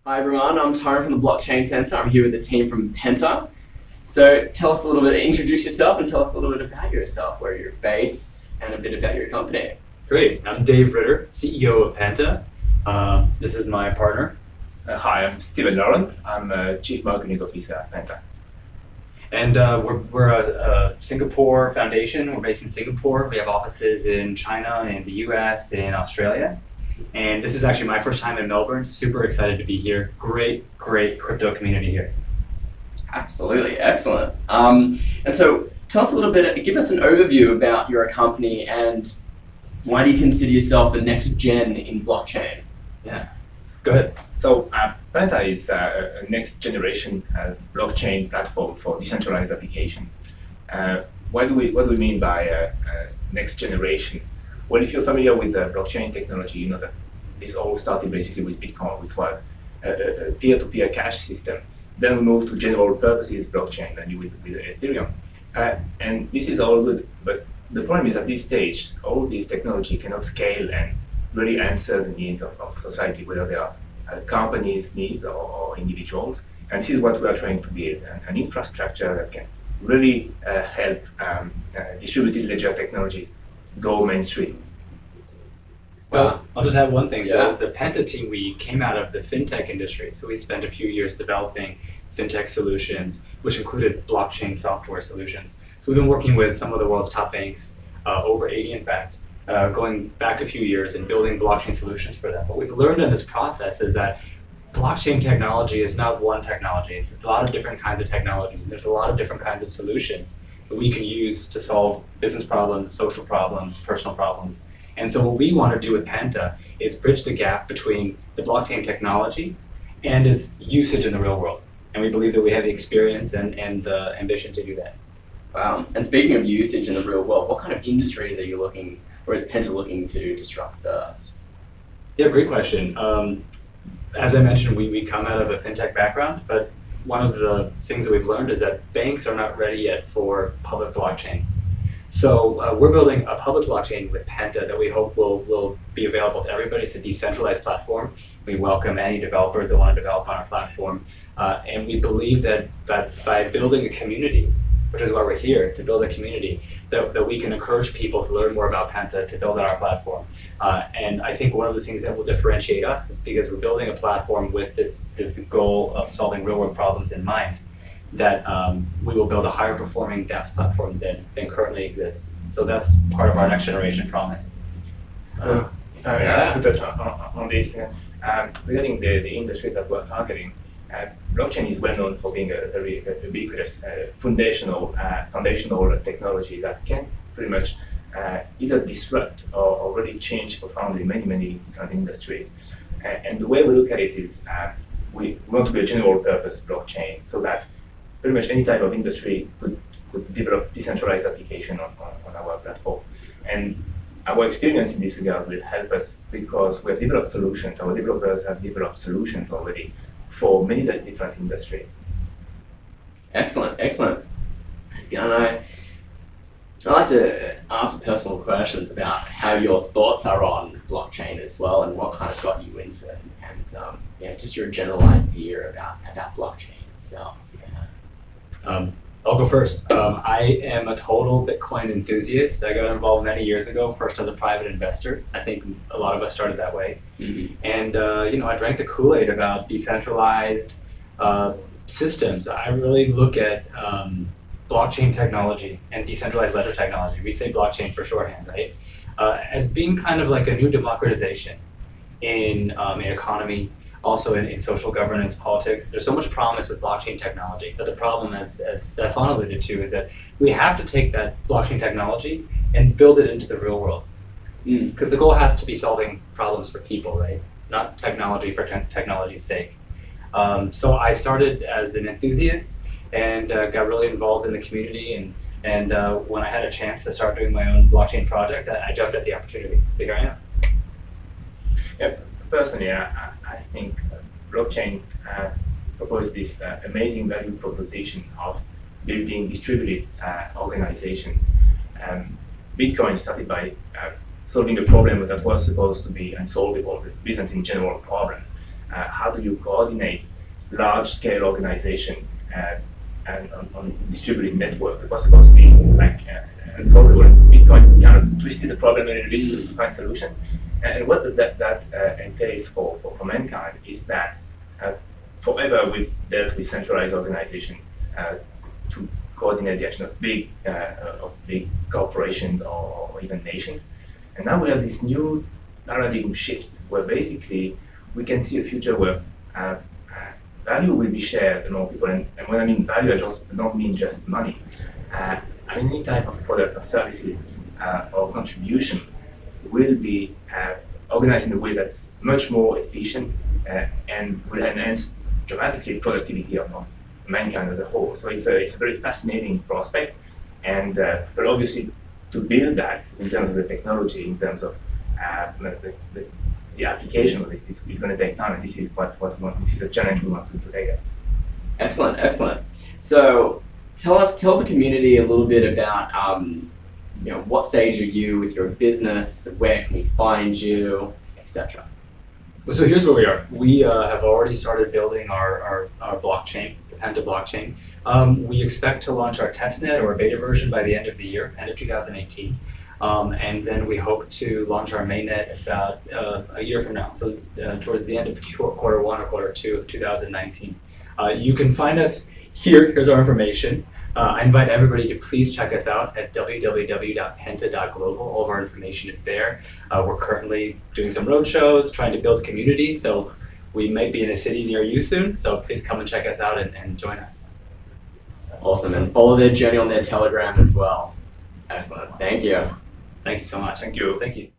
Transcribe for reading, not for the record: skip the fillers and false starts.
Hi everyone, I'm Tyrone from the Blockchain Center. I'm here with the team from Penta. So tell us a little bit, introduce yourself and tell us a little bit about yourself, where you're based, and a bit about your company. Great. I'm Dave Ritter, CEO of Penta. This is my partner. Hi, I'm Steven Laurent. I'm Chief Marketing Officer at Penta. And we're a Singapore foundation. We're based in Singapore. We have offices in China, in the US, in Australia. And this is actually my first time in Melbourne. Super excited to be here. Great crypto community here. Absolutely, excellent. And so tell us a little bit, give us an overview about your company and why do you consider yourself the next gen in blockchain? Yeah, go ahead. So Penta is a next generation blockchain platform for decentralized application. What do we mean by next generation? Well, if you're familiar with the blockchain technology, you know that this all started basically with Bitcoin, which was a peer-to-peer cash system. Then we moved to general purposes blockchain, and with Ethereum. And this is all good, but the problem is at this stage, all this technology cannot scale and really answer the needs of society, whether they are companies' needs or individuals. And this is what we are trying to build, an infrastructure that can really help distributed ledger technologies go mainstream. Well, I'll just add one thing. Yeah. The Penta team, we came out of the fintech industry. So we spent a few years developing fintech solutions, which included blockchain software solutions. So we've been working with some of the world's top banks, over 80 in fact, going back a few years and building blockchain solutions for them. What we've learned in this process is that blockchain technology is not one technology. It's a lot of different kinds of technologies. And there's a lot of different kinds of solutions that we can use to solve business problems, social problems, personal problems. And so what we want to do with Penta is bridge the gap between the blockchain technology and its usage in the real world. And we believe that we have the experience and the ambition to do that. Wow. And speaking of usage in the real world, what kind of industries are you looking, or is Penta looking to disrupt first? Yeah, great question. As I mentioned, we come out of a fintech background, but one of the things that we've learned is that banks are not ready yet for public blockchain. So we're building a public blockchain with Penta that we hope will be available to everybody. It's a decentralized platform. We welcome any developers that want to develop on our platform. And we believe that by building a community, which is why we're here, to build a community, that we can encourage people to learn more about Penta, to build on our platform. And I think one of the things that will differentiate us is because we're building a platform with this goal of solving real world problems in mind, that we will build a higher performing dApps platform than currently exists. So that's part of our next generation promise. If I may ask to touch on this, regarding the industries that we're targeting, blockchain is well known for being a very ubiquitous foundational technology that can pretty much either disrupt or really change profoundly many different industries. And the way we look at it is we want to be a general purpose blockchain so that pretty much any type of industry could develop decentralized application on our platform. And our experience in this regard will help us because we have developed solutions, our developers have developed solutions already for many different industries. Excellent. And I'd like to ask personal questions about how your thoughts are on blockchain as well and what kind of got you into it and just your general idea about blockchain itself. Yeah. I'll go first. I am a total Bitcoin enthusiast. I got involved many years ago, first as a private investor. I think a lot of us started that way. Mm-hmm. And I drank the Kool-Aid about decentralized systems. I really look at blockchain technology and decentralized ledger technology. We say blockchain for shorthand, right? As being kind of like a new democratization in economy, also in social governance, politics. There's so much promise with blockchain technology, but the problem, as Stefan alluded to, is that we have to take that blockchain technology and build it into the real world. Because the goal has to be solving problems for people, right? Not technology for technology's sake. So I started as an enthusiast and got really involved in the community. And when I had a chance to start doing my own blockchain project, I jumped at the opportunity. So here I am. Yeah, personally, I think blockchain proposed this amazing value proposition of building distributed organization. Bitcoin started by solving a problem that was supposed to be unsolvable, the Byzantine general problems. how do you coordinate large-scale organization and on distributed network. It was supposed to be like unsolvable. Bitcoin kind of twisted the problem a little bit to find solution. And what that entails for mankind is that forever we've dealt with centralized organization to coordinate the action of big corporations or even nations. And now we have this new paradigm shift where basically we can see a future where value will be shared among people. And when I mean value, I don't mean just money. I mean any type of product or services or contribution will be organized in a way that's much more efficient and will enhance dramatically productivity of mankind as a whole. So it's a very fascinating prospect, and but obviously to build that in terms of the technology, in terms of the application of this is going to take time, and this is this is a challenge we want to take up. Excellent. So tell the community a little bit about what stage are you with your business, where can we find you, etc. So here's where we are. We have already started building our blockchain, the Penta blockchain. We expect to launch our testnet or beta version by the end of the year, end of 2018. And then we hope to launch our mainnet about a year from now, so towards the end of quarter 1 or quarter 2 of 2019. You can find us here. Here's our information. I invite everybody to please check us out at www.penta.global. All of our information is there. We're currently doing some roadshows, trying to build community, so we might be in a city near you soon, so please come and check us out and join us. Awesome, and follow their journey on their Telegram as well. Excellent, thank you. Thank you so much. Thank you. Thank you.